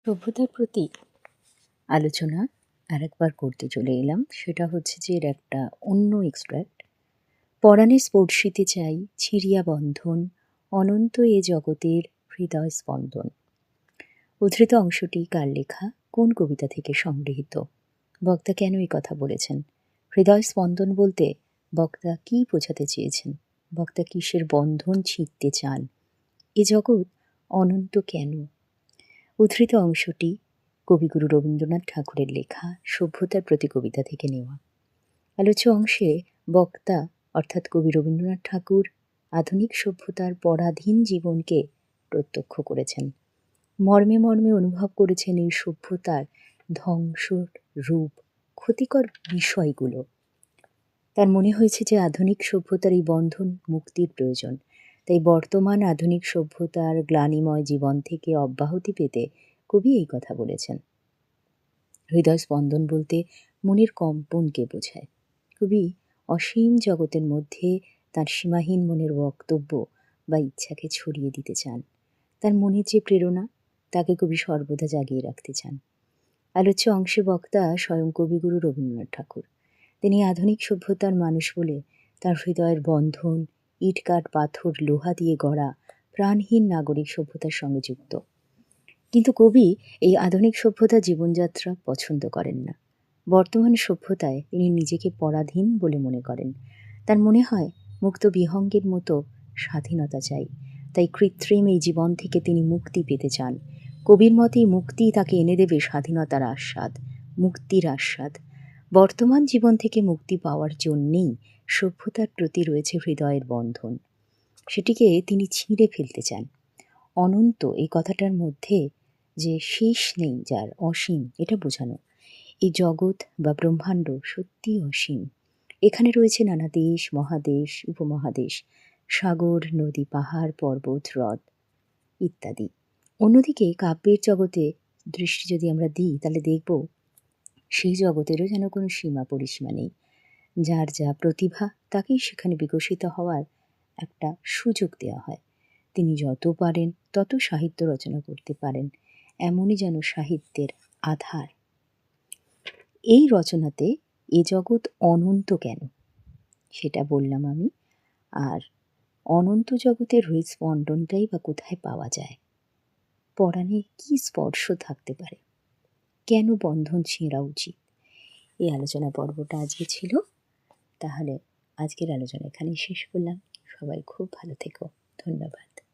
সভ্যতার প্রতি আলোচনা আরেকবার করতে চলে এলাম। সেটা হচ্ছে যে এর একটা অন্য এক্সট্র্যাক্ট। পরাণে স্পর্শিতে চাই ছিড়িয়া বন্ধন, অনন্ত এ জগতের হৃদয় স্পন্দন। উদ্ধৃত অংশটি কার লেখা, কোন কবিতা থেকে সংগৃহীত? বক্তা কেন এই কথা বলেছেন? হৃদয় স্পন্দন বলতে বক্তা কী বোঝাতে চেয়েছেন? বক্তা কিসের বন্ধন ছিঁড়তে চান? এ জগৎ অনন্ত কেন? উদ্ধৃত অংশটি কবিগুরু রবীন্দ্রনাথ ঠাকুরের লেখা সভ্যতার প্রতি কবিতা থেকে নেওয়া। আলোচ্য অংশে বক্তা অর্থাৎ কবি রবীন্দ্রনাথ ঠাকুর আধুনিক সভ্যতার পরাধীন জীবনকে প্রত্যক্ষ করেছেন। মর্মে মর্মে অনুভব করেছেন এই সভ্যতার ধ্বংসর রূপ, ক্ষতিকর বিষয়গুলো। তার মনে হয়েছে যে আধুনিক সভ্যতার এই বন্ধন মুক্তির প্রয়োজন। তাই বর্তমান আধুনিক সভ্যতার গ্লানিময় জীবন থেকে অব্যাহতি পেতে কবি এই কথা বলেছেন। হৃদয় স্পন্দন বলতে মনের কম্পনকে বোঝায়। কবি অসীম জগতের মধ্যে তার সীমাহীন মনের বক্তব্য বা ইচ্ছাকে ছড়িয়ে দিতে চান। তার মনের যে প্রেরণা তাকে কবি সর্বদা জাগিয়ে রাখতে চান। আলোচ্য অংশে বক্তা স্বয়ং কবিগুরু রবীন্দ্রনাথ ঠাকুর। তিনি আধুনিক সভ্যতার মানুষ বলে তার হৃদয়ের বন্ধন ইট কাঠ পাথর লোহা দিয়ে গড়া প্রাণহীন নাগরিক সভ্যতার সঙ্গে যুক্ত। কিন্তু কবি এই আধুনিক সভ্যতার জীবনযাত্রা পছন্দ করেন না। বর্তমান সভ্যতায় তিনি নিজেকে পরাধীন বলে মনে করেন। তার মনে হয় মুক্ত বিহঙ্গের মতো স্বাধীনতা চাই। তাই কৃত্রিম এই জীবন থেকে তিনি মুক্তি পেতে চান। কবির মতে মুক্তি তাকে এনে দেবে স্বাধীনতার আস্বাদ, মুক্তির আস্বাদ। বর্তমান জীবন থেকে মুক্তি পাওয়ার জন্যেই সভ্যতার প্রতি রয়েছে হৃদয়ের বন্ধন। সেটিকে তিনি ছিঁড়ে ফেলতে চান। অনন্ত এই কথাটার মধ্যে যে শেষ নেই, যার অসীম, এটা বোঝানো। এই জগৎ বা ব্রহ্মাণ্ড সত্যিই অসীম। এখানে রয়েছে নানা দেশ, মহাদেশ, উপমহাদেশ, সাগর, নদী, পাহাড়, পর্বত, হ্রদ ইত্যাদি। অন্যদিকে কাব্যের জগতে দৃষ্টি যদি আমরা দিই তাহলে দেখব সেই জগতেরও যেন কোনো সীমা পরিসীমা নেই। যার যা প্রতিভা তাকেই সেখানে বিকশিত হওয়ার একটা সুযোগ দেওয়া হয়। তিনি যত পারেন তত সাহিত্য রচনা করতে পারেন, এমনই যেন সাহিত্যের আধার। এই রচনাতে এ জগৎ অনন্ত কেন সেটা বললাম আমি। আর অনন্ত জগতের হৃদস্পন্দনটাই বা কোথায় পাওয়া যায়? পরাণে কি স্পর্শ থাকতে পারে? কেন বন্ধন ছেঁড়া উচিত? এই আলোচনা পর্বটা আজকে ছিল। তাহলে আজকের আলোচনা এখানেই শেষ করলাম। সবাই খুব ভালো থেকো। ধন্যবাদ।